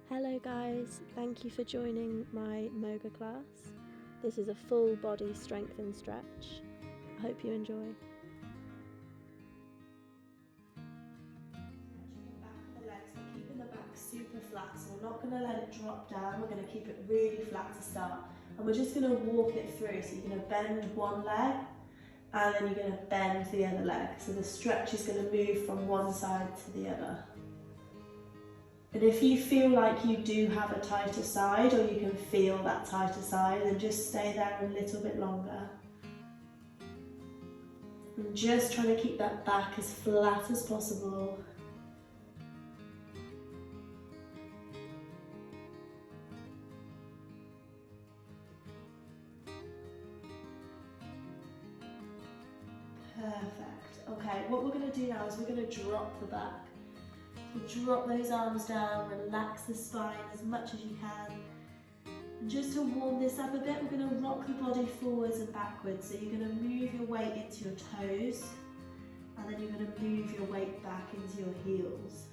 Hello guys, thank you for joining my Moga class. This is a full body strength and stretch. I hope you enjoy. Keeping the back super flat, so we're not going to let it drop down, we're going to keep it really flat to start. And we're just going to walk it through, so you're going to bend one leg and then you're going to bend the other leg. So the stretch is going to move from one side to the other. And if you feel like you do have a tighter side, or you can feel that tighter side, then just stay there a little bit longer. And just trying to keep that back as flat as possible. Perfect. Okay, what we're going to do now is we're going to drop the back. So drop those arms down, relax the spine as much as you can. And just to warm this up a bit, we're going to rock the body forwards and backwards. So you're going to move your weight into your toes, and then you're going to move your weight back into your heels.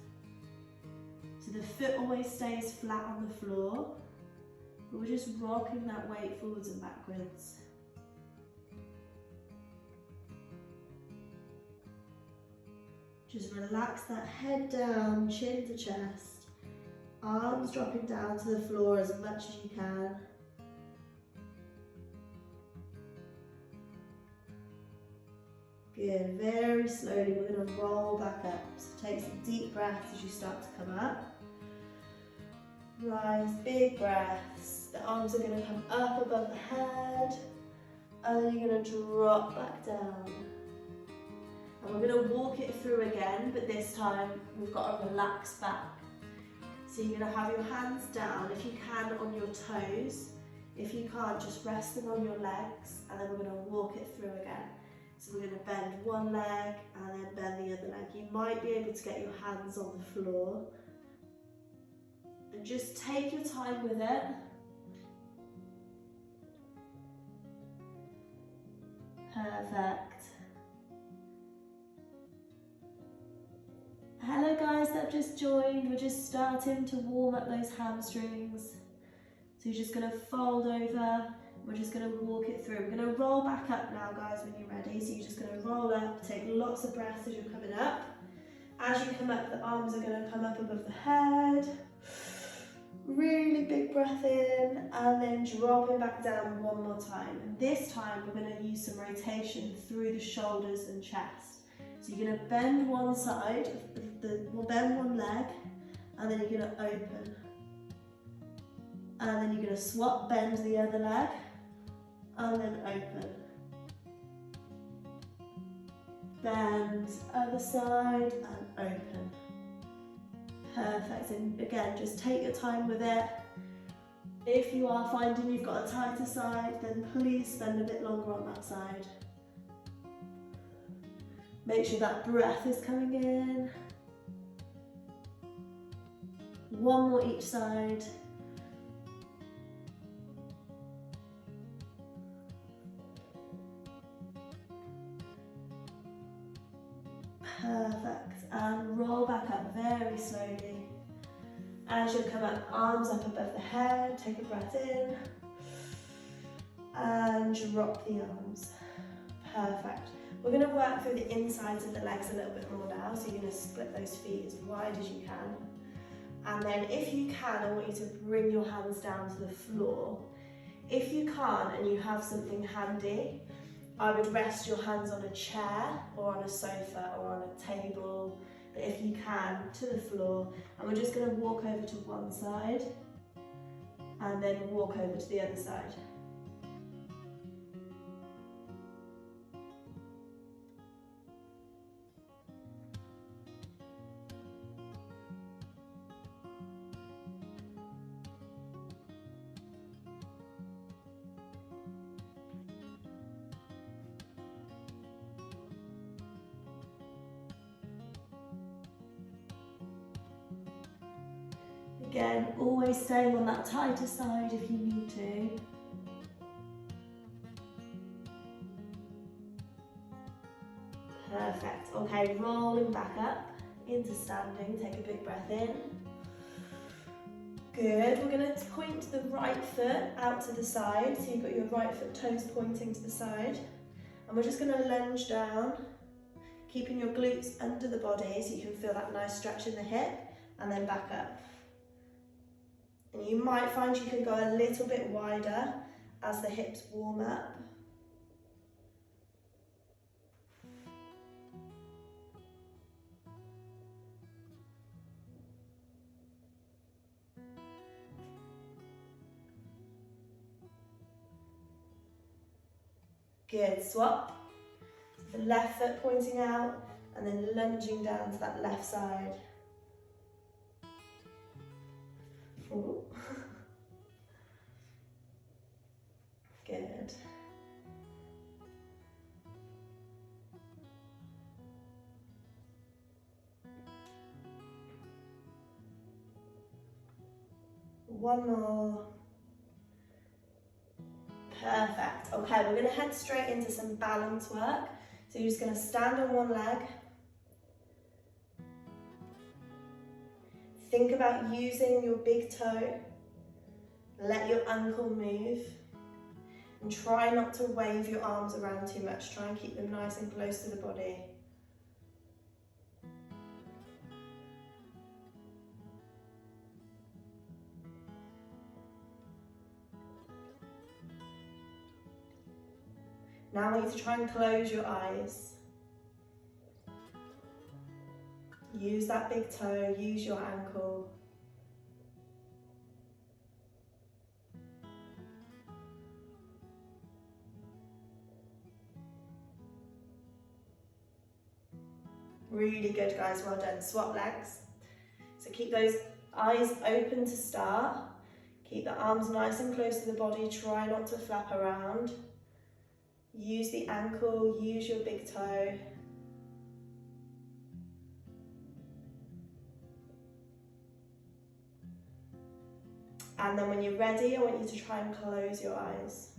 So the foot always stays flat on the floor, but we're just rocking that weight forwards and backwards. Just relax that head down, chin to chest, arms dropping down to the floor as much as you can. Good, very slowly we're going to roll back up. So take some deep breaths as you start to come up. Rise, big breaths. The arms are going to come up above the head, and then you're going to drop back down. And we're going to walk it through again, but this time we've got a relaxed back. So you're going to have your hands down, if you can, on your toes. If you can't, just rest them on your legs, and then we're going to walk it through again. So we're going to bend one leg and then bend the other leg. You might be able to get your hands on the floor. And just take your time with it. Perfect. Hello guys that have just joined, we're just starting to warm up those hamstrings. So you're just going to fold over, we're just going to walk it through. We're going to roll back up now guys when you're ready. So you're just going to roll up, take lots of breaths as you're coming up. As you come up, the arms are going to come up above the head. Really big breath in, and then dropping back down one more time. And this time we're going to use some rotation through the shoulders and chest. So you're going to bend one side, bend one leg, and then you're going to open. And then you're going to swap, bend the other leg, and then open. Bend, other side, and open. Perfect, and again, just take your time with it. If you are finding you've got a tighter side, then please spend a bit longer on that side. Make sure that breath is coming in. One more each side. Perfect, and roll back up very slowly. As you come up, arms up above the head, take a breath in, and drop the arms. Perfect. We're going to work through the insides of the legs a little bit more now, so you're going to split those feet as wide as you can. And then if you can, I want you to bring your hands down to the floor. If you can't and you have something handy, I would rest your hands on a chair or on a sofa or on a table, but if you can, to the floor. And we're just going to walk over to one side and then walk over to the other side. Again, always staying on that tighter side if you need to. Perfect. Okay, rolling back up into standing. Take a big breath in. Good, we're going to point the right foot out to the side, so you've got your right foot toes pointing to the side. And we're just going to lunge down, keeping your glutes under the body so you can feel that nice stretch in the hip, and then back up. And you might find you can go a little bit wider as the hips warm up. Good, swap. The left foot pointing out and then lunging down to that left side. Ooh. Good. One more. Perfect. Okay, we're going to head straight into some balance work. So you're just going to stand on one leg. Think about using your big toe. Let your ankle move. And try not to wave your arms around too much. Try and keep them nice and close to the body. Now I want you to try and close your eyes. Use that big toe, use your ankle. Really good, guys, well done. Swap legs. So keep those eyes open to start. Keep the arms nice and close to the body, try not to flap around. Use the ankle, use your big toe. And then when you're ready, I want you to try and close your eyes.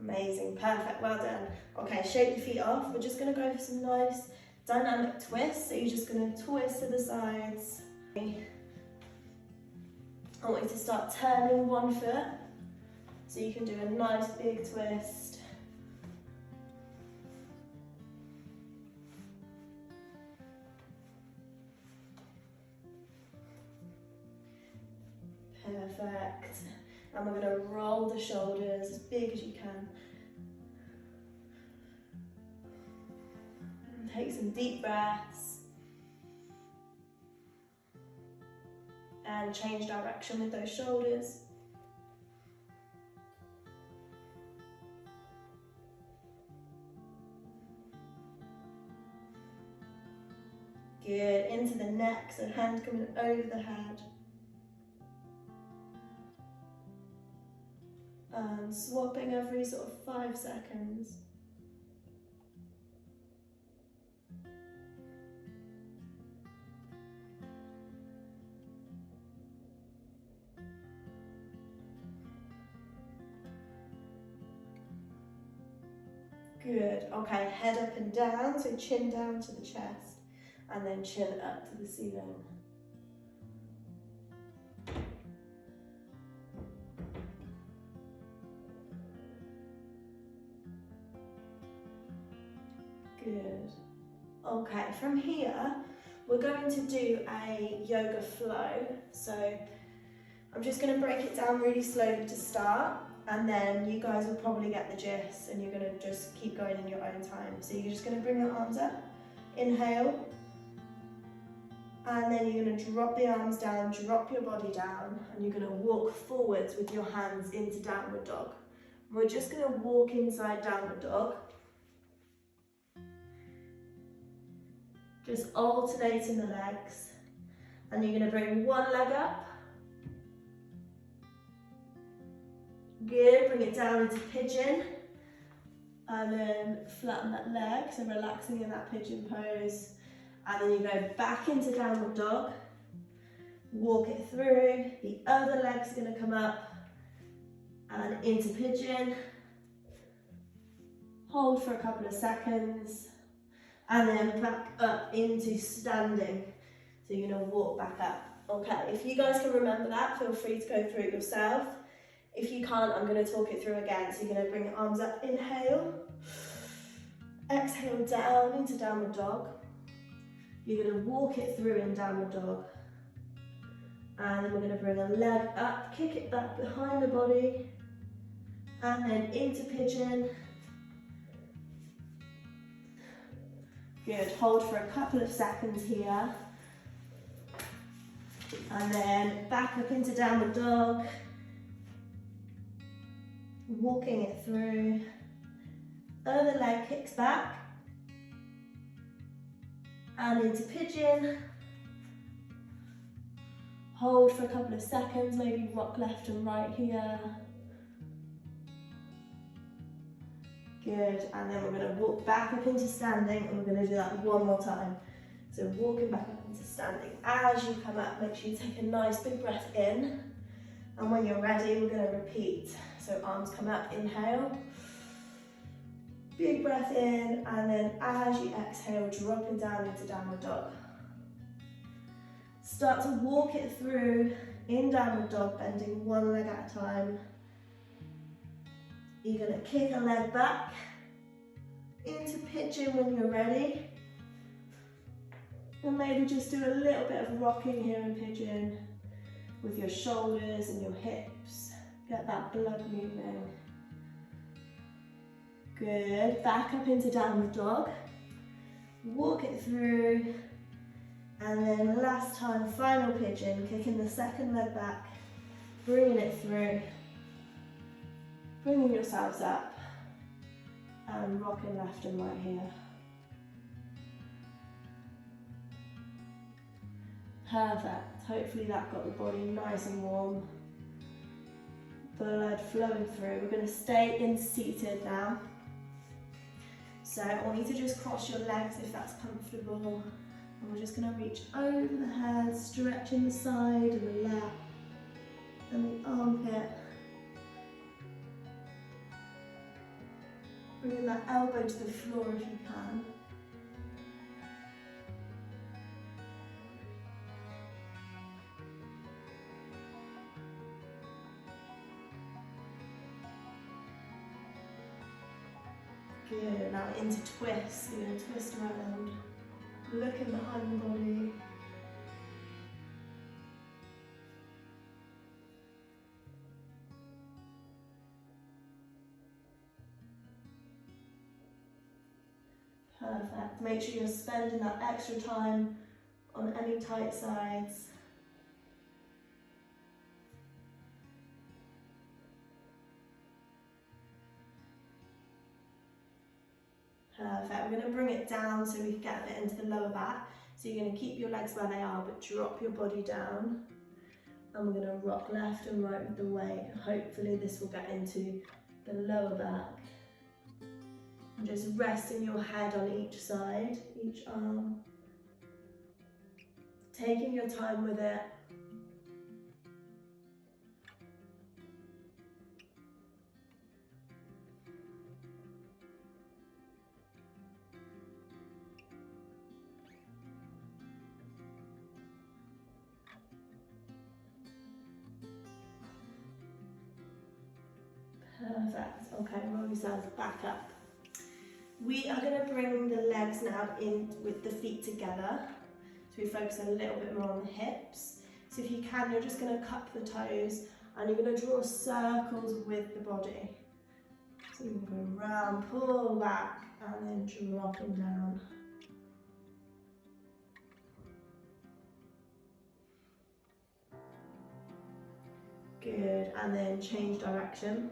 Amazing, perfect, well done. Okay, shake your feet off. We're just going to go for some nice dynamic twists. So you're just going to twist to the sides. I want you to start turning one foot. So you can do a nice big twist. Perfect. And we're going to roll the shoulders as big as you can. And take some deep breaths. And change direction with those shoulders. Good, into the neck, so hand coming over the head. And swapping every sort of 5 seconds. Good, okay, head up and down, so chin down to the chest, and then chin up to the ceiling. Good. Okay, from here, we're going to do a yoga flow. So I'm just going to break it down really slowly to start, and then you guys will probably get the gist and you're going to just keep going in your own time. So you're just going to bring your arms up, inhale, and then you're going to drop the arms down, drop your body down, and you're going to walk forwards with your hands into downward dog. We're just going to walk inside downward dog. Just alternating the legs, and you're going to bring one leg up. Good, bring it down into pigeon. and then flatten that leg, so relaxing in that pigeon pose, and then you go back into downward dog, walk it through, the other leg's going to come up and into pigeon, hold for a couple of seconds, and then back up into standing, so you're going to walk back up. Okay, if you guys can remember that, feel free to go through it yourself. If you can't, I'm going to talk it through again. So you're going to bring your arms up, inhale, exhale down into downward dog. You're going to walk it through in downward dog. And then we're going to bring a leg up, kick it back behind the body, and then into pigeon. Good, hold for a couple of seconds here. And then back up into downward dog. Walking it through. Other leg kicks back. And into pigeon. Hold for a couple of seconds, maybe rock left and right here. Good, and then we're going to walk back up into standing, and we're going to do that one more time. So walking back up into standing. As you come up, make sure you take a nice big breath in. And when you're ready, we're going to repeat. So arms come up, inhale. Big breath in, and then as you exhale, dropping down into downward dog. Start to walk it through in downward dog, bending one leg at a time. You're going to kick a leg back into pigeon when you're ready. And maybe just do a little bit of rocking here in pigeon with your shoulders and your hips. Get that blood moving. Good. Back up into downward dog. Walk it through. And then last time, final pigeon, kicking the second leg back, bringing it through, bringing yourselves up, and rocking left and right here. Perfect. Hopefully that got the body nice and warm. Blood flowing through. We're going to stay in seated now. So I want you to just cross your legs if that's comfortable. And we're just going to reach over the head, stretching the side and the lap and the armpit. Bringing that elbow to the floor if you can. Good, now into twist. You're going to twist around, looking behind the body. Perfect. Make sure you're spending that extra time on any tight sides. Perfect. We're going to bring it down so we can get a bit into the lower back. So you're going to keep your legs where they are, but drop your body down. And we're going to rock left and right with the weight. Hopefully this will get into the lower back. And just resting your head on each side, each arm. Taking your time with it. Perfect. Okay, roll yourselves back up. We are going to bring the legs now in with the feet together. So we focus a little bit more on the hips. So if you can, you're just going to cup the toes and you're going to draw circles with the body. So you're going to go round, pull back, and then dropping down. Good, and then change direction.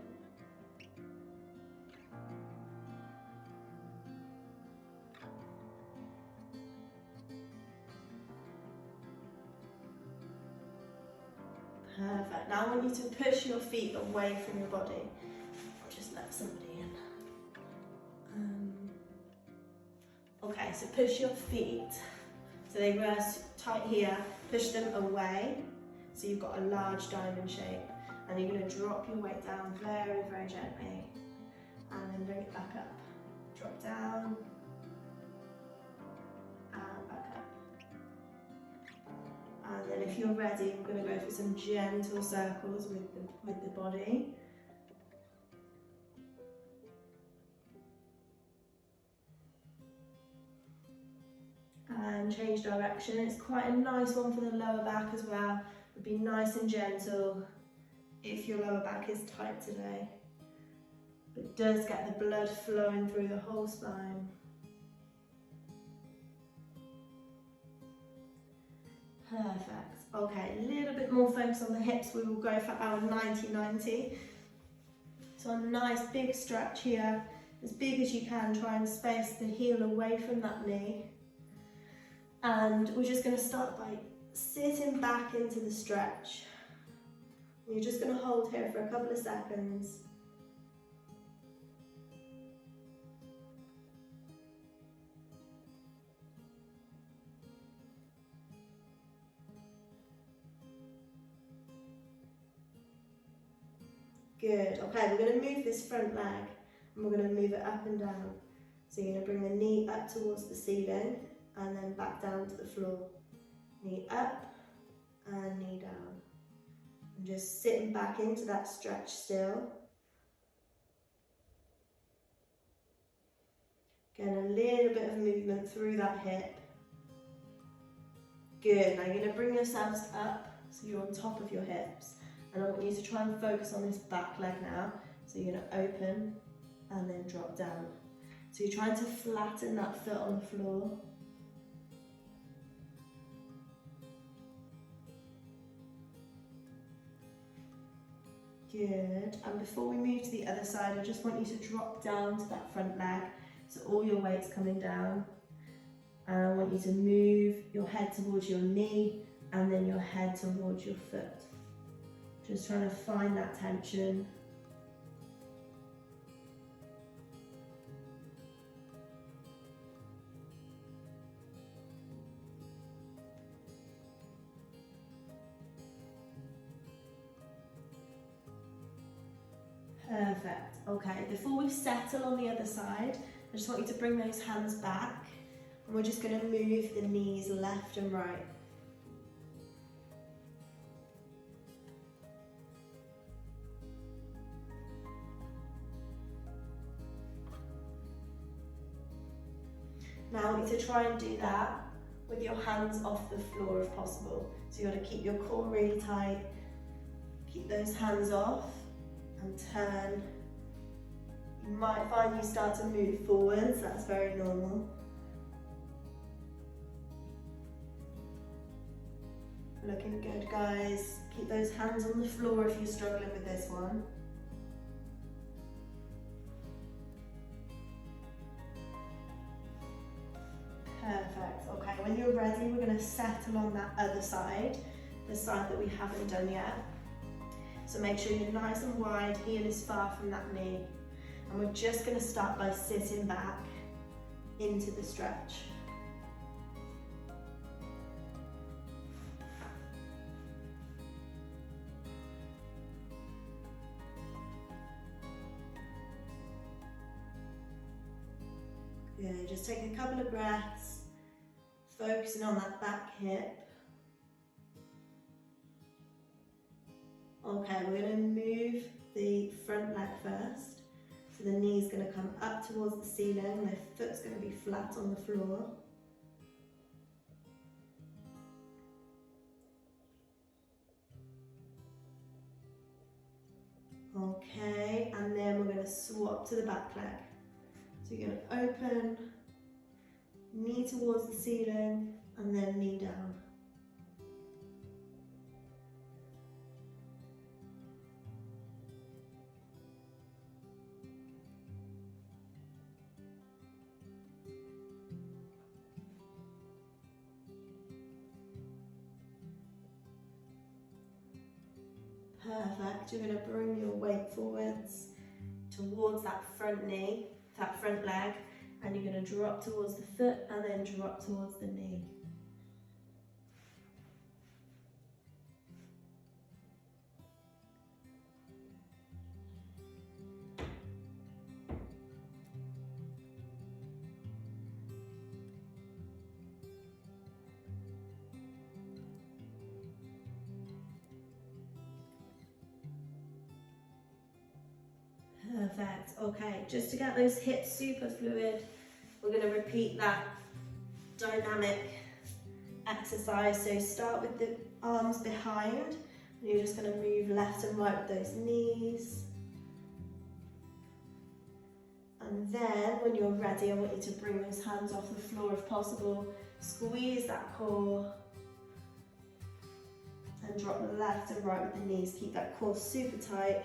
Perfect. Now I want you to push your feet away from your body. Just let somebody in. Okay, so push your feet, so they rest tight here, push them away, so you've got a large diamond shape. And you're going to drop your weight down very, very gently, and then bring it back up. Drop down, and back up. And then if you're ready, we're going to go for some gentle circles with the body. And change direction. It's quite a nice one for the lower back as well. It'd be nice and gentle if your lower back is tight today. But it does get the blood flowing through the whole spine. Perfect. Okay, a little bit more focus on the hips. We will go for our 90-90. So a nice big stretch here. As big as you can, try and space the heel away from that knee. And we're just going to start by sitting back into the stretch. You're just going to hold here for a couple of seconds. Good. Okay, we're going to move this front leg and we're going to move it up and down. So you're going to bring the knee up towards the ceiling and then back down to the floor. Knee up and knee down. And just sitting back into that stretch still. Getting a little bit of movement through that hip. Good. Now you're going to bring yourselves up so you're on top of your hips. And I want you to try and focus on this back leg now. So you're going to open and then drop down. So you're trying to flatten that foot on the floor. Good. And before we move to the other side, I just want you to drop down to that front leg. So all your weight's coming down. And I want you to move your head towards your knee and then your head towards your foot. Just trying to find that tension. Perfect. Okay, before we settle on the other side, I just want you to bring those hands back and we're just going to move the knees left and right. Now I want you to try and do that with your hands off the floor if possible. So you got to keep your core really tight, keep those hands off and turn. You might find you start to move forwards, that's very normal. Looking good, guys. Keep those hands on the floor if you're struggling with this one. Perfect. Okay, when you're ready, we're going to settle on that other side, the side that we haven't done yet. So make sure you're nice and wide, heel is far from that knee. And we're just going to start by sitting back into the stretch. Good, just take a couple of breaths, focusing on that back hip. Okay, we're going to move the front leg first. So the knee's going to come up towards the ceiling, the foot's going to be flat on the floor. Okay, and then we're going to swap to the back leg. So you're going to open, knee towards the ceiling, and then knee down. Perfect. You're going to bring your weight forwards towards that front knee, that front leg, And you're going to drop towards the foot and then drop towards the knee. Perfect. Okay, just to get those hips super fluid, we're going to repeat that dynamic exercise. So start with the arms behind, and you're just going to move left and right with those knees. And then when you're ready, I want you to bring those hands off the floor if possible. Squeeze that core and drop left and right with the knees. Keep that core super tight.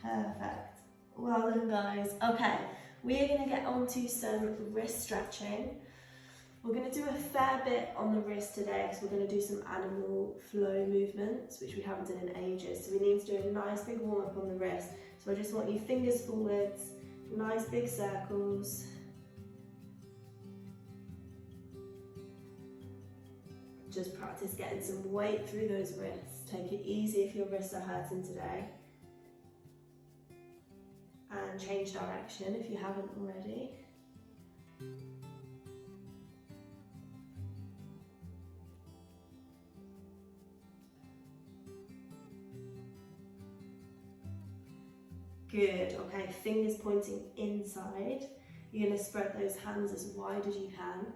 Perfect. Well done, guys. Okay, we're going to get on to some wrist stretching. We're going to do a fair bit on the wrist today because we're going to do some animal flow movements, which we haven't done in ages. So we need to do a nice big warm up on the wrist. So I just want you fingers forwards, nice big circles. Just practice getting some weight through those wrists. Take it easy if your wrists are hurting today. And change direction if you haven't already. Good, okay, fingers pointing inside. You're going to spread those hands as wide as you can.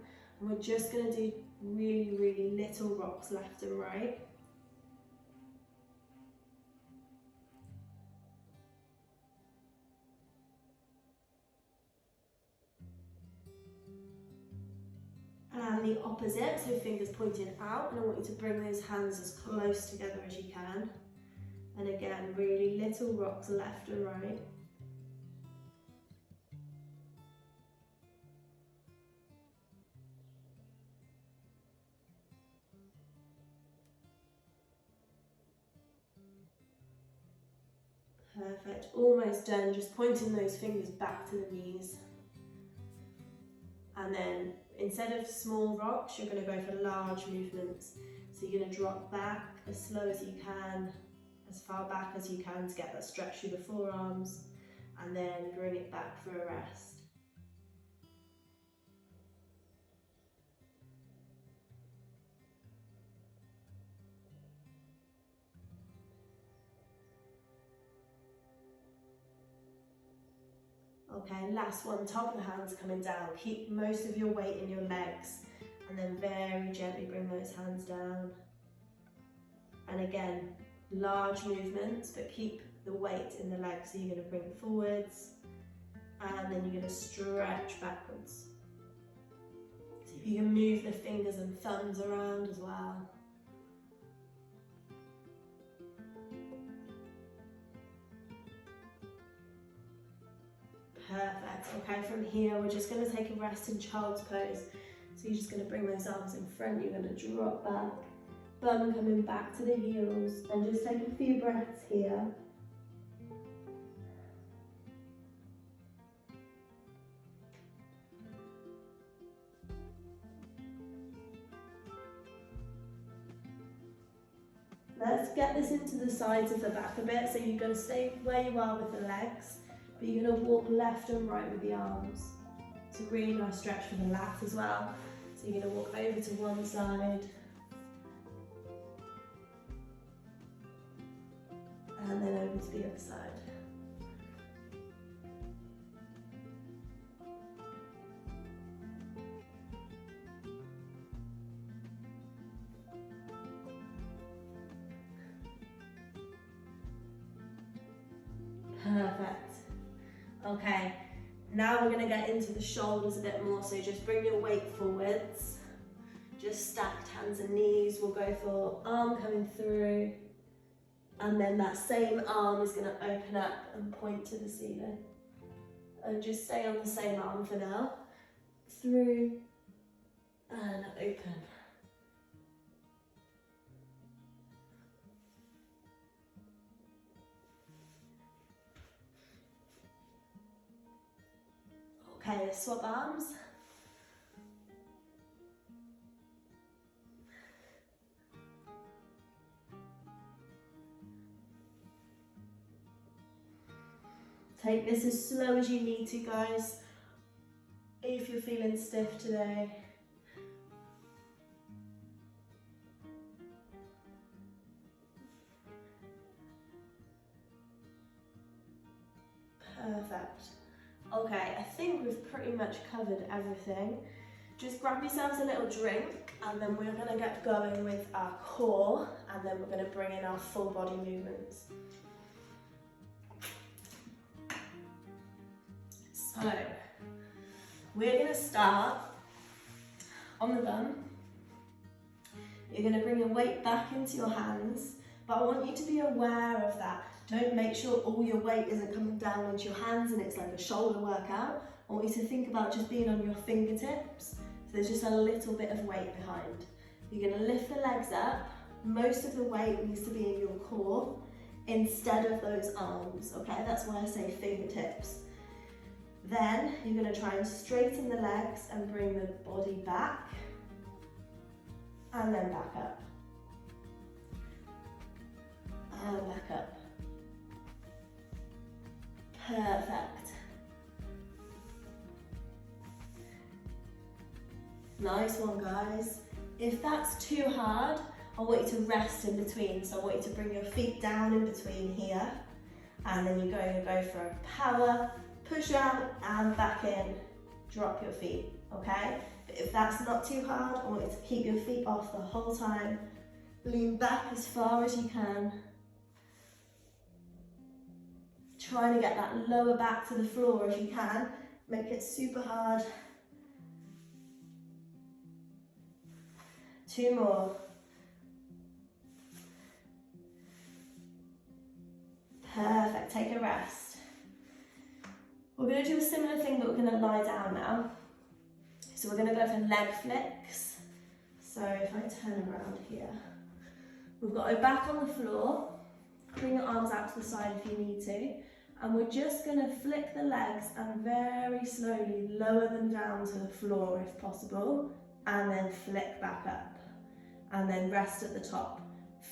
And we're just going to do really, really little rocks left and right. And the opposite, so fingers pointing out, and I want you to bring those hands as close together as you can. And again, really little rocks left and right. Perfect, almost done, just pointing those fingers back to the knees. And then instead of small rocks, you're going to go for large movements. So you're going to drop back as slow as you can, as far back as you can to get that stretch through the forearms, and then bring it back for a rest. Okay, last one, top of the hands coming down. Keep most of your weight in your legs and then very gently bring those hands down. And again, large movements, but keep the weight in the legs. So you're going to bring forwards and then you're going to stretch backwards. So you can move the fingers and thumbs around as well. Perfect. Okay, from here we're just going to take a rest in child's pose. So you're just going to bring those arms in front, you're going to drop back, bum coming back to the heels, and just take a few breaths here. Let's get this into the sides of the back a bit. So you're going to stay where you are with the legs, but you're going to walk left and right with the arms. It's a really nice stretch for the lat as well. So you're going to walk over to one side and then over to the other side. Perfect. Okay, now we're going to get into the shoulders a bit more, so just bring your weight forwards. Just stacked hands and knees. We'll go for arm coming through, and then that same arm is going to open up and point to the ceiling. And just stay on the same arm for now. Through and open. Okay, swap arms. Take this as slow as you need to, guys, if you're feeling stiff today. Perfect. Okay, I think we've pretty much covered everything. Just grab yourselves a little drink and then we're gonna get going with our core and then we're gonna bring in our full body movements. So, we're gonna start on the bum. You're gonna bring your weight back into your hands, but I want you to be aware of that. Don't make sure all your weight isn't coming down into your hands and it's like a shoulder workout. I want you to think about just being on your fingertips. So there's just a little bit of weight behind. You're gonna lift the legs up. Most of the weight needs to be in your core instead of those arms, okay? That's why I say fingertips. Then you're gonna try and straighten the legs and bring the body back and then back up. And back up. Perfect. Nice one, guys. If that's too hard, I want you to rest in between. So I want you to bring your feet down in between here. And then you're going to go for a power, push out and back in. Drop your feet, okay? But if that's not too hard, I want you to keep your feet off the whole time. Lean back as far as you can. Trying to get that lower back to the floor if you can. Make it super hard. 2 more. Perfect, take a rest. We're going to do a similar thing, but we're going to lie down now. So we're going to go for leg flicks. So if I turn around here, we've got our back on the floor. Bring your arms out to the side if you need to. And we're just going to flick the legs and very slowly lower them down to the floor if possible. And then flick back up. And then rest at the top.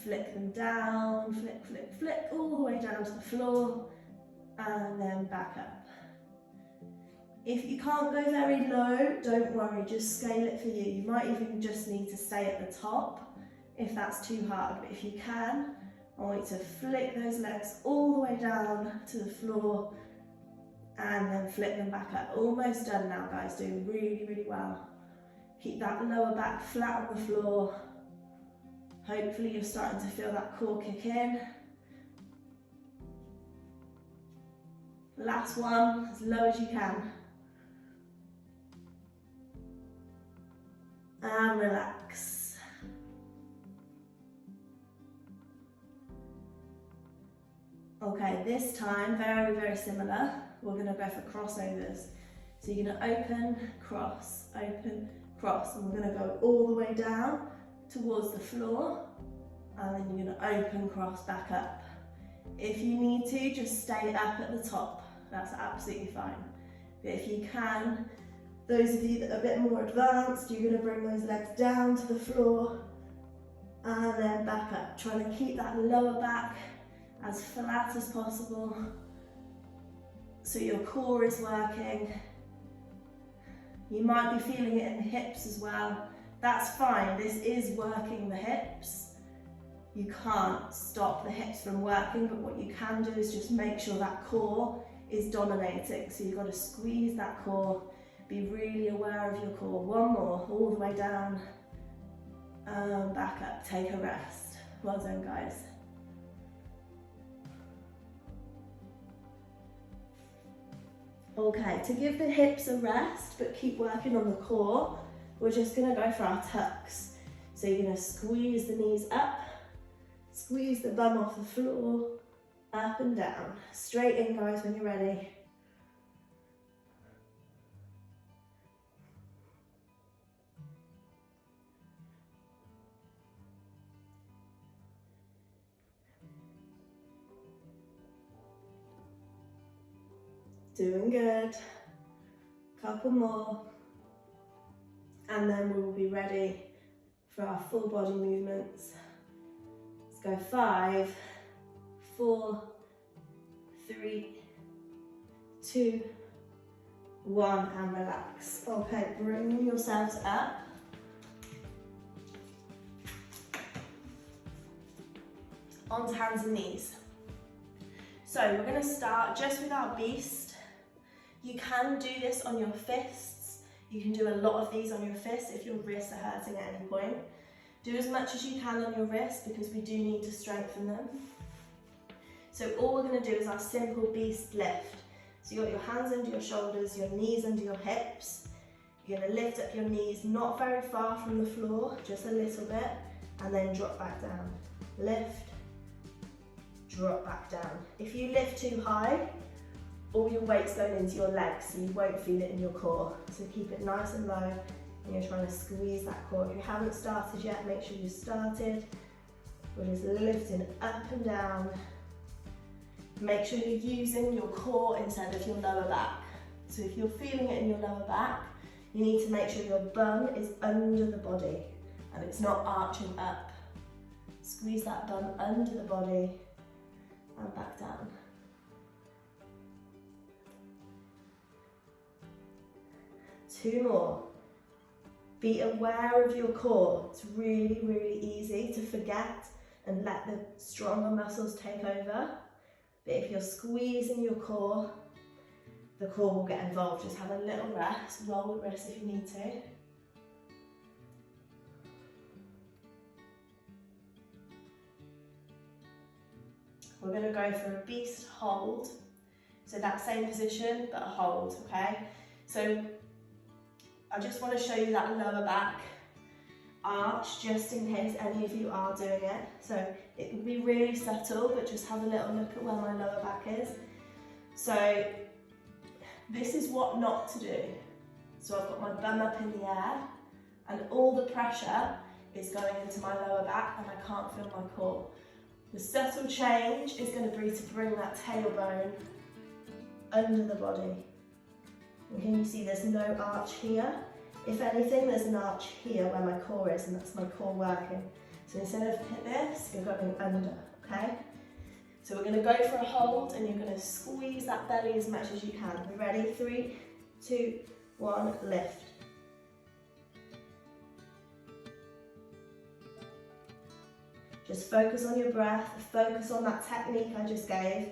Flick them down, flick, flick, flick, all the way down to the floor. And then back up. If you can't go very low, don't worry, just scale it for you. You might even just need to stay at the top if that's too hard. But if you can, I want you to flick those legs all the way down to the floor and then flick them back up. Almost done now, guys, doing really, really well. Keep that lower back flat on the floor. Hopefully you're starting to feel that core kick in. Last one, as low as you can. And relax. Okay, this time, very, very similar. We're going to go for crossovers. So you're going to open, cross, and we're going to go all the way down towards the floor, and then you're going to open, cross, back up. If you need to, just stay up at the top. That's absolutely fine. But if you can, those of you that are a bit more advanced, you're going to bring those legs down to the floor and then back up. Trying to keep that lower back as flat as possible so your core is working. You might be feeling it in the hips as well. That's fine, this is working the hips. You can't stop the hips from working, but what you can do is just make sure that core is dominating. So you've got to squeeze that core, be really aware of your core. One more, all the way down, and back up, take a rest. Well done, guys. Okay, to give the hips a rest, but keep working on the core, we're just gonna go for our tucks. So you're gonna squeeze the knees up, squeeze the bum off the floor, up and down. Straight in, guys, when you're ready. Doing good. Couple more. And then we will be ready for our full body movements. Let's go 5, 4, 3, 2, 1, and relax. Okay, bring yourselves up. Onto hands and knees. So we're going to start just with our beast. You can do this on your fists. You can do a lot of these on your fists if your wrists are hurting at any point. Do as much as you can on your wrists because we do need to strengthen them. So all we're going to do is our simple beast lift. So you've got your hands under your shoulders, your knees under your hips. You're going to lift up your knees not very far from the floor, just a little bit, and then drop back down. Lift, drop back down. If you lift too high, all your weight's going into your legs, so you won't feel it in your core. So keep it nice and low, and you're trying to squeeze that core. If you haven't started yet, make sure you've started. We're just lifting up and down. Make sure you're using your core instead of your lower back. So if you're feeling it in your lower back, you need to make sure your bum is under the body and it's not arching up. Squeeze that bum under the body and back down. Two more. Be aware of your core. It's really, really easy to forget and let the stronger muscles take over. But if you're squeezing your core, the core will get involved. Just have a little rest, roll the wrist if you need to. We're going to go for a beast hold. So that same position, but a hold, okay? So I just want to show you that lower back arch, just in case any of you are doing it. So it will be really subtle, but just have a little look at where my lower back is. So this is what not to do. So I've got my bum up in the air and all the pressure is going into my lower back and I can't feel my core. The subtle change is going to be to bring that tailbone under the body. And can you see there's no arch here? If anything, there's an arch here where my core is, and that's my core working. So instead of this, you're going under, okay? So we're going to go for a hold, and you're going to squeeze that belly as much as you can. Ready? 3, 2, 1, lift. Just focus on your breath, focus on that technique I just gave,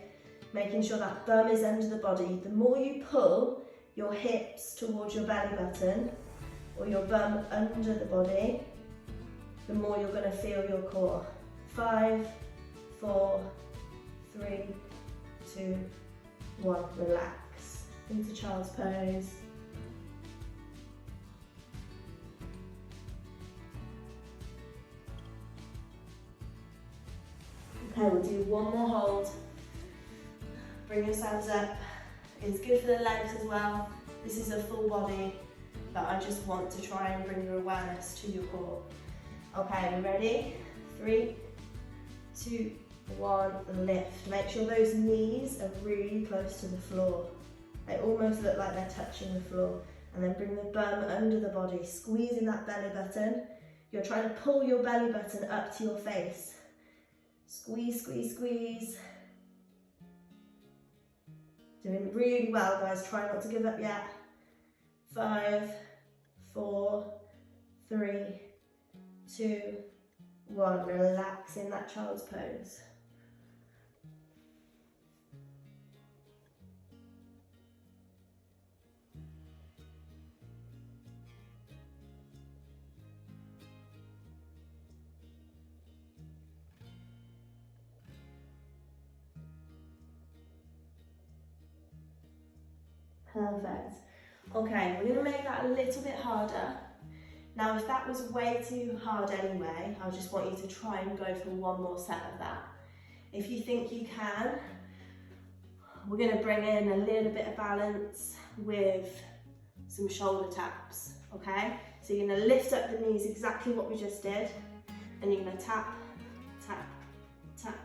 making sure that bum is under the body. The more you pull your hips towards your belly button, or your bum under the body, the more you're going to feel your core. 5, 4, 3, 2, 1. Relax into child's pose. Okay, we'll do one more hold. Bring yourselves up. It's good for the legs as well. This is a full body, but I just want to try and bring your awareness to your core. Okay, we ready? 3, 2, 1, lift. Make sure those knees are really close to the floor. They almost look like they're touching the floor. And then bring the bum under the body, squeezing that belly button. You're trying to pull your belly button up to your face. Squeeze, squeeze, squeeze. Doing really well, guys. Try not to give up yet. 5, 4, 3, 2, 1. Relax in that child's pose. Perfect. Okay, we're going to make that a little bit harder. Now, if that was way too hard anyway, I just want you to try and go for one more set of that. If you think you can, we're going to bring in a little bit of balance with some shoulder taps, okay? So you're going to lift up the knees, exactly what we just did, and you're going to tap, tap, tap,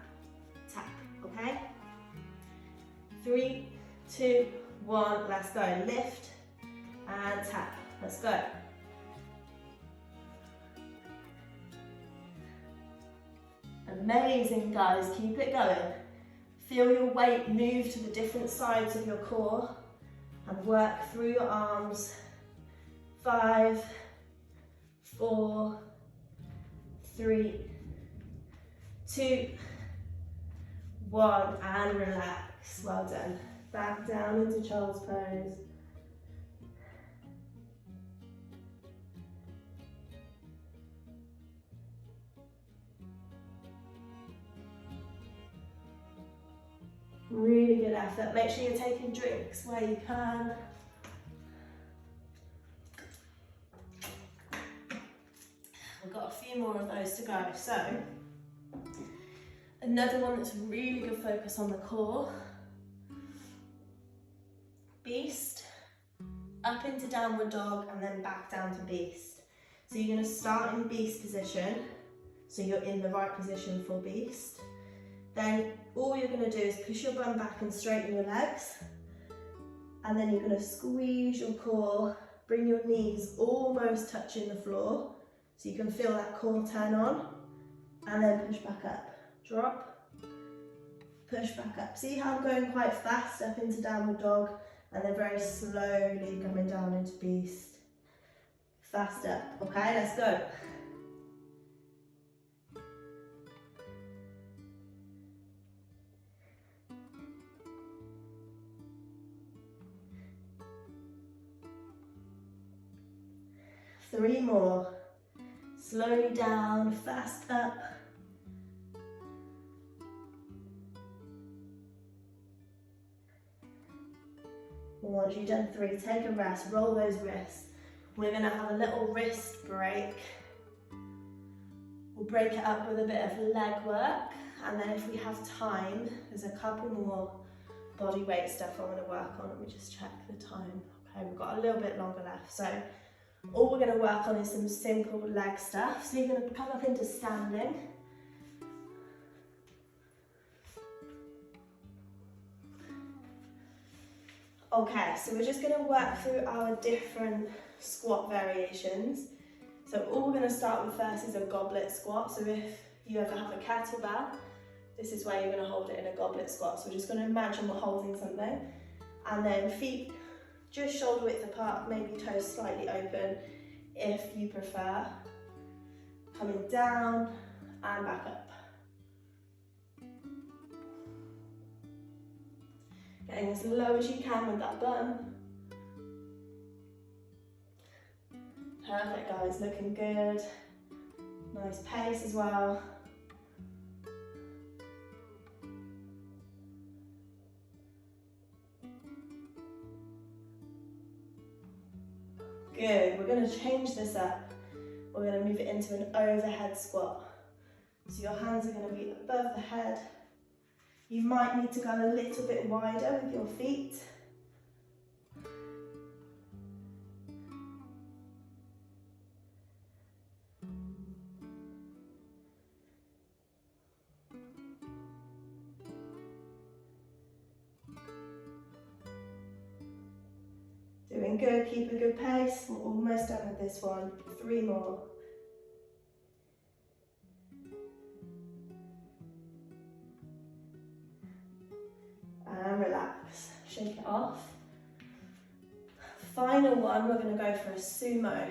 tap, okay? 3, 2, 1, let's go. Lift and tap, let's go. Amazing, guys, keep it going. Feel your weight move to the different sides of your core and work through your arms. 5, 4, 3, 2, 1, and relax. Well done. Back down into child's pose. Really good effort. Make sure you're taking drinks where you can. We've got a few more of those to go. So, another one that's really good focus on the core. Beast, up into downward dog and then back down to beast. So you're going to start in beast position, so you're in the right position for beast. Then all you're going to do is push your bum back and straighten your legs, and then you're going to squeeze your core, bring your knees almost touching the floor so you can feel that core turn on, and then push back up. Drop, push back up. See how I'm going quite fast up into downward dog and then very slowly coming down into beast. Fast up, okay, let's go. Three more. Slowly down, fast up. Once you've done 3, take a rest, roll those wrists. We're going to have a little wrist break. We'll break it up with a bit of leg work, and then if we have time, there's a couple more body weight stuff I want to work on. Let me just check the time. Okay, we've got a little bit longer left. So all we're going to work on is some simple leg stuff. So you're going to come up into standing. Okay, so we're just going to work through our different squat variations. So all we're going to start with first is a goblet squat. So if you ever have a kettlebell, this is where you're going to hold it in a goblet squat. So we're just going to imagine we're holding something, and then feet just shoulder width apart, maybe toes slightly open if you prefer. Coming down and back up. Getting as low as you can with that bum. Perfect, guys, looking good. Nice pace as well. Good, we're going to change this up. We're going to move it into an overhead squat. So your hands are going to be above the head. You might need to go a little bit wider with your feet. Doing good, keep a good pace. We're almost done with this one. 3 more. And relax, shake it off. Final one, we're going to go for a sumo.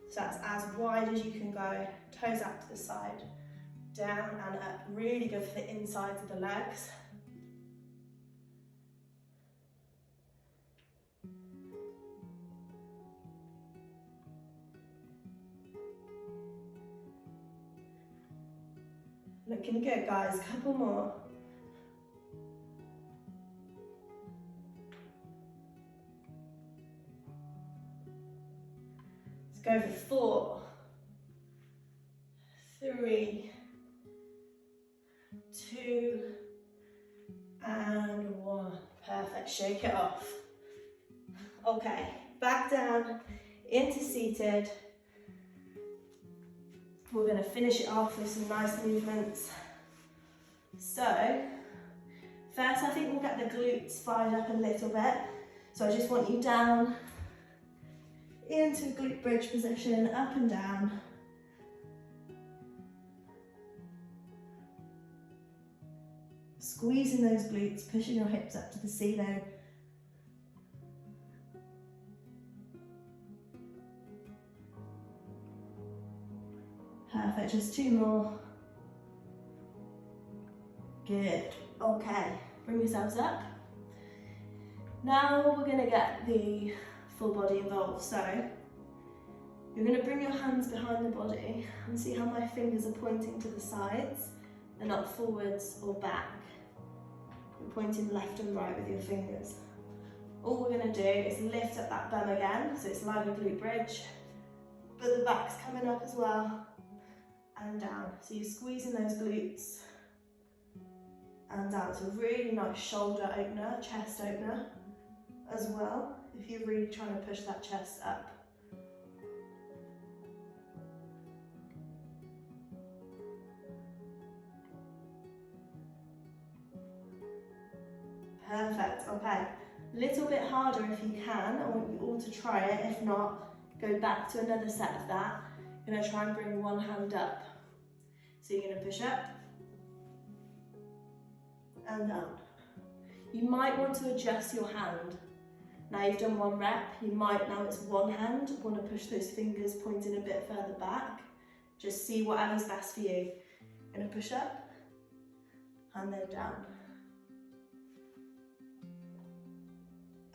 So that's as wide as you can go, toes out to the side, down and up. Really good for the insides of the legs. Looking good, guys, couple more. Go for 4, 3, 2, and 1. Perfect, shake it off. Okay, back down into seated. We're going to finish it off with some nice movements. So, First, I think we'll get the glutes fired up a little bit. So I just want you down into glute bridge position, up and down. Squeezing those glutes, pushing your hips up to the ceiling. Perfect, just 2 more. Good, okay, bring yourselves up. Now we're gonna get the full body involved. So you're gonna bring your hands behind the body and see how my fingers are pointing to the sides. They're not forwards or back. You're pointing left and right with your fingers. All we're gonna do is lift up that bum again, so it's like a glute bridge, but the back's coming up as well, and down. So you're squeezing those glutes, and down. So really nice shoulder opener, chest opener as well, if you're really trying to push that chest up. Perfect, okay. Little bit harder if you can. I want you all to try it. If not, go back to another set of that. You're gonna try and bring one hand up. So you're gonna push up and down. You might want to adjust your hand. Now you've done 1 rep, you might, now it's 1 hand, want to push those fingers pointing a bit further back. Just see whatever's best for you. You're gonna push up and then down.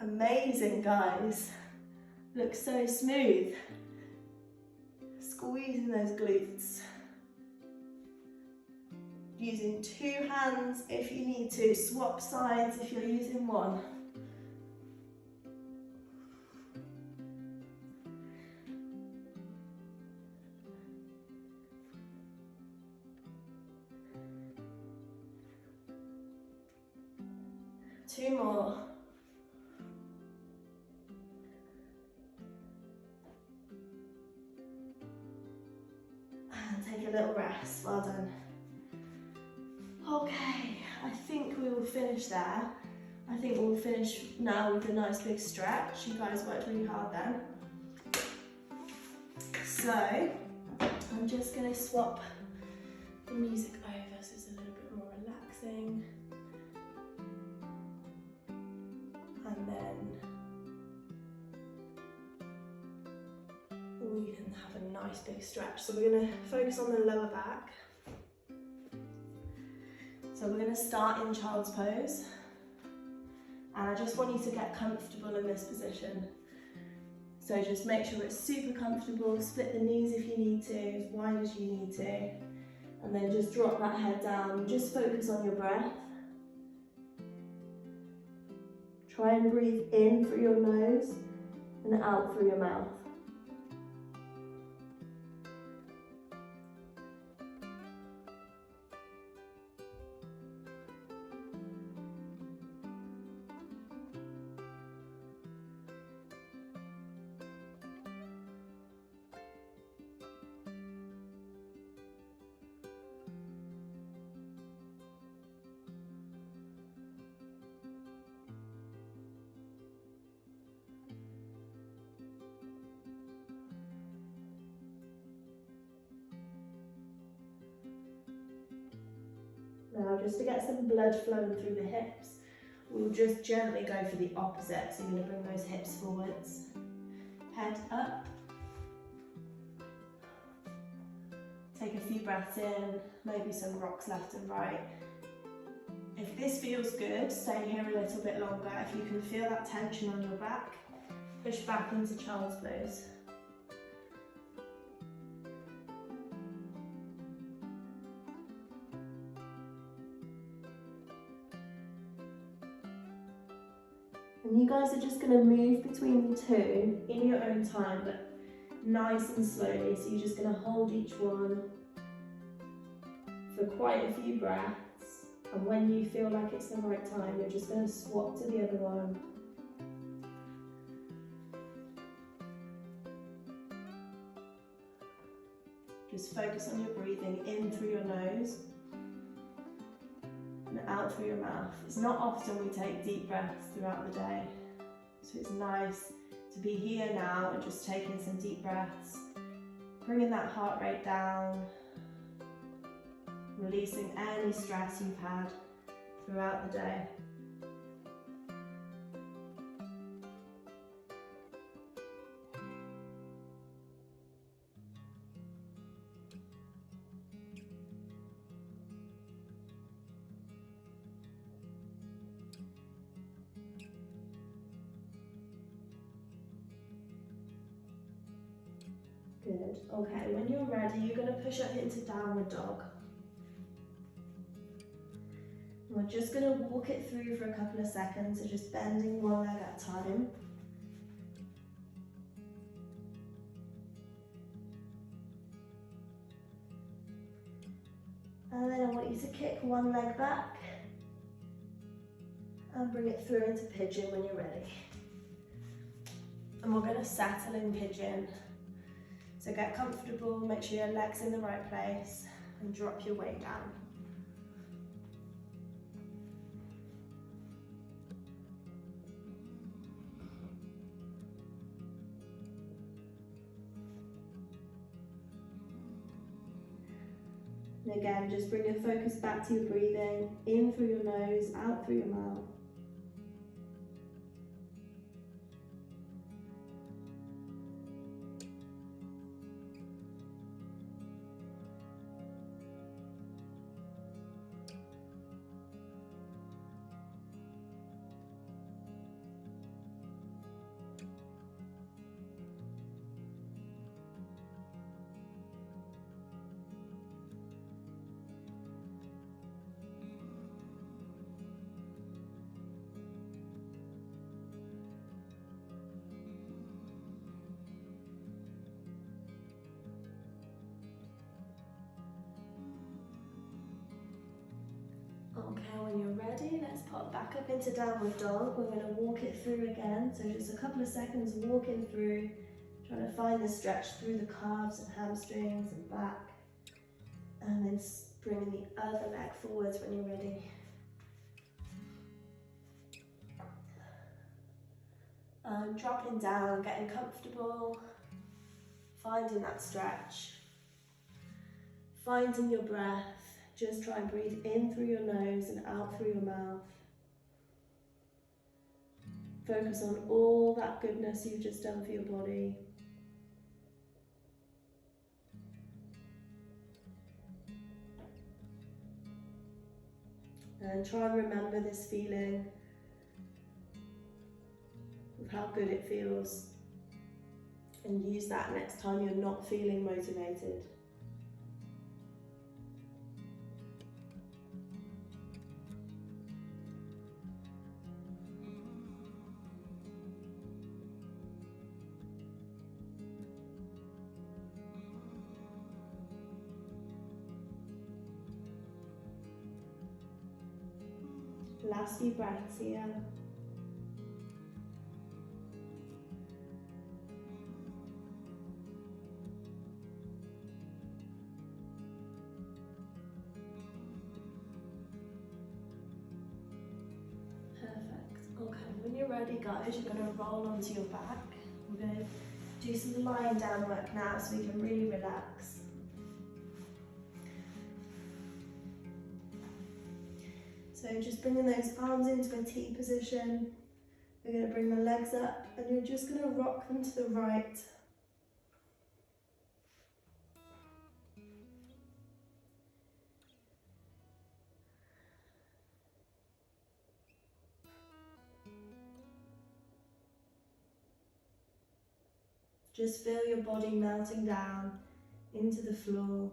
Amazing, guys. Looks so smooth. Squeezing those glutes. Using 2 hands if you need to. Swap sides if you're using 1. Two more. And take a little rest. Well done. Okay, I think we will finish there. I think we'll finish now with a nice big stretch. You guys worked really hard then. So, I'm just going to swap the music over so it's a little bit more relaxing. And then we can have a nice big stretch. So we're going to focus on the lower back. So we're going to start in child's pose. And I just want you to get comfortable in this position. So just make sure it's super comfortable, split the knees if you need to, as wide as you need to. And then just drop that head down, just focus on your breath. Try and breathe in through your nose and out through your mouth. Now, just to get some blood flowing through the hips, we'll just gently go for the opposite. So you're going to bring those hips forwards, head up. Take a few breaths in, maybe some rocks left and right. If this feels good, stay here a little bit longer. If you can feel that tension on your back, push back into child's pose. And you guys are just going to move between the two in your own time, but nice and slowly. So you're just going to hold each one for quite a few breaths. And when you feel like it's the right time, you're just going to swap to the other one. Just focus on your breathing in through your nose and out out through your mouth. It's not often we take deep breaths throughout the day, so it's nice to be here now and just taking some deep breaths, bringing that heart rate down, releasing any stress you've had throughout the day. Good. Okay, when you're ready, you're going to push up into downward dog. We're just going to walk it through for a couple of seconds, so just bending one leg at a time. And then I want you to kick one leg back and bring it through into pigeon when you're ready. And we're going to settle in pigeon. So get comfortable, make sure your leg's in the right place, and drop your weight down. And again, just bring your focus back to your breathing, in through your nose, out through your mouth. Okay, when you're ready, let's pop back up into downward dog. We're going to walk it through again, so just a couple of seconds walking through, trying to find the stretch through the calves and hamstrings and back, and then bringing the other leg forwards when you're ready. And dropping down, getting comfortable, finding that stretch, finding your breath. Just try and breathe in through your nose and out through your mouth. Focus on all that goodness you've just done for your body. And try and remember this feeling of how good it feels. And use that next time you're not feeling motivated. Last few breaths here. Perfect. Okay, when you're ready, guys, you're going to roll onto your back. We're going to do some lying down work now so we can really relax. So just bringing those arms into a T position. We're going to bring the legs up and you're just going to rock them to the right. Just feel your body melting down into the floor.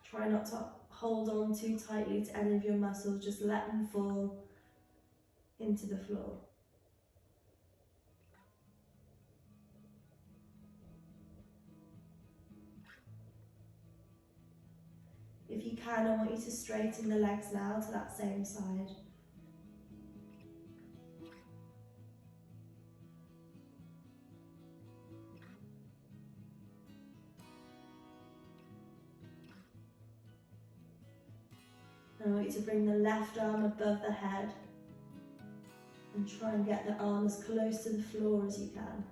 Try not to hold on too tightly to any of your muscles, just let them fall into the floor. If you can, I want you to straighten the legs now to that same side. I want you to bring the left arm above the head and try and get the arm as close to the floor as you can.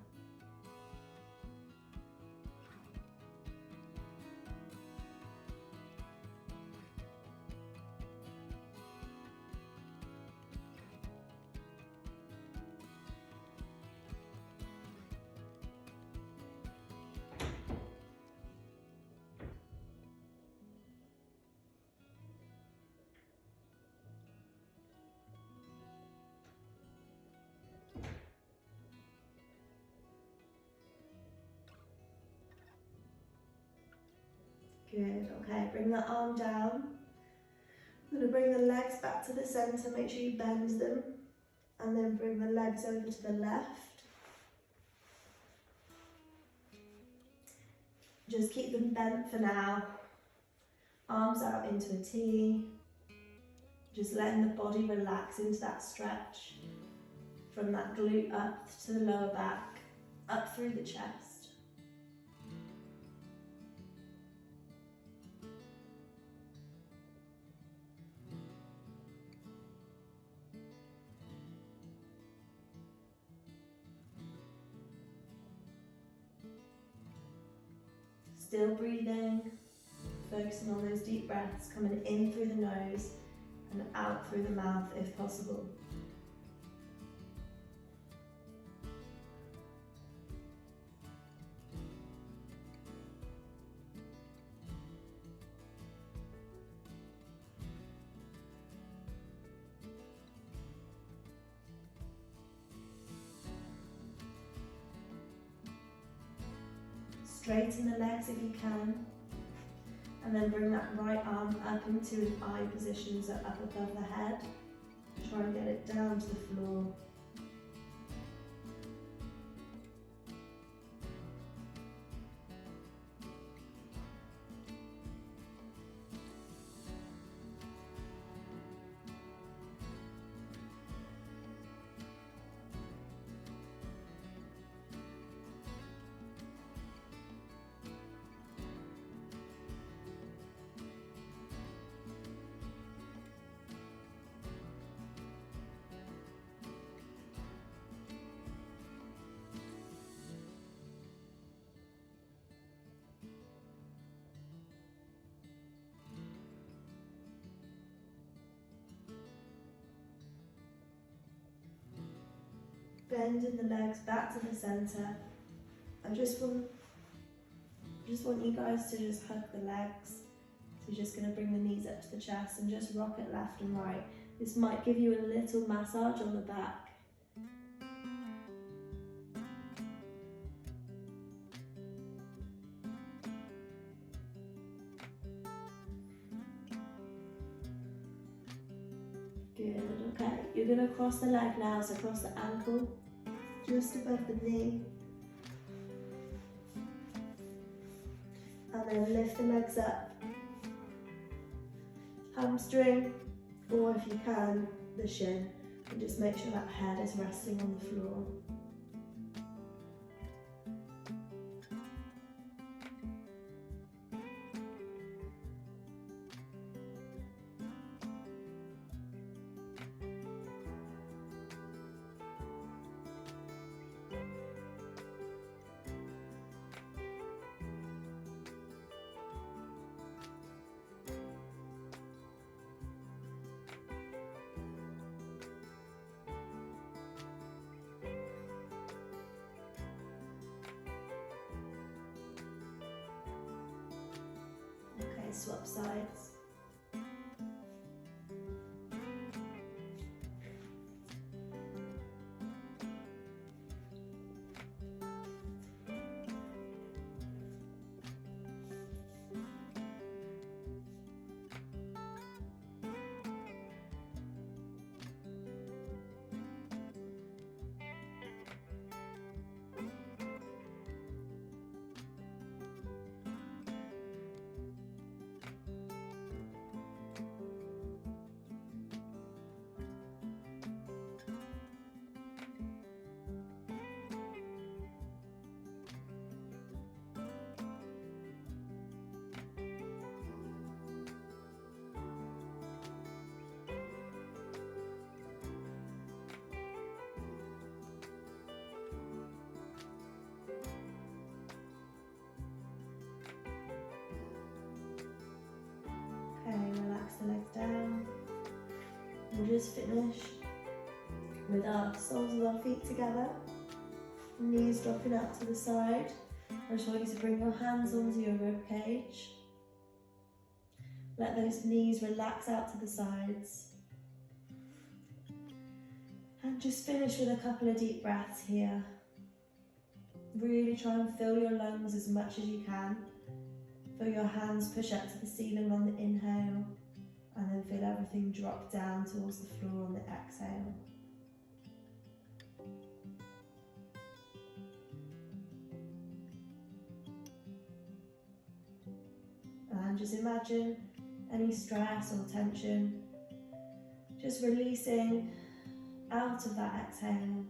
Good, okay, bring the arm down. I'm going to bring the legs back to the centre, make sure you bend them, and then bring the legs over to the left. Just keep them bent for now. Arms out into a T. Just letting the body relax into that stretch. From that glute up to the lower back, up through the chest. Still breathing, focusing on those deep breaths, coming in through the nose and out through the mouth if possible. Straighten the legs if you can, and then bring that right arm up into an eye position, so up above the head. Try and get it down to the floor. Bending the legs back to the centre. I just want you guys to just hug the legs. So you're just going to bring the knees up to the chest and just rock it left and right. This might give you a little massage on the back. Good, okay. You're going to cross the leg now, so cross the ankle just above the knee. And then lift the legs up. Hamstring, or if you can, the shin. And just make sure that head is resting on the floor. Okay, swap sides. just finish with our soles of our feet together, knees dropping out to the side. I just want you to bring your hands onto your rib cage. Let those knees relax out to the sides. And just finish with a couple of deep breaths here. Really try and fill your lungs as much as you can. Feel your hands push up to the ceiling on the inhale, and then feel everything drop down towards the floor on the exhale. And just imagine any stress or tension just releasing out of that exhale.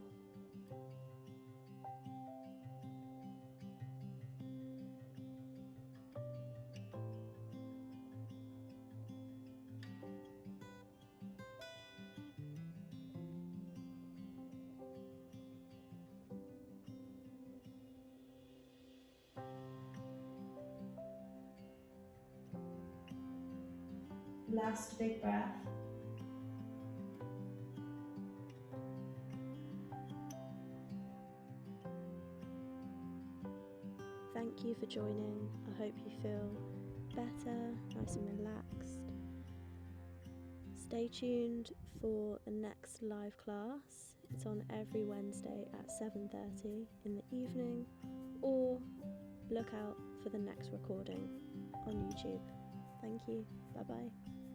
Last big breath. Thank you for joining. I hope you feel better, nice and relaxed. Stay tuned for the next live class. It's on every Wednesday at 7:30 in the evening, or look out for the next recording on YouTube. Thank you. Bye bye.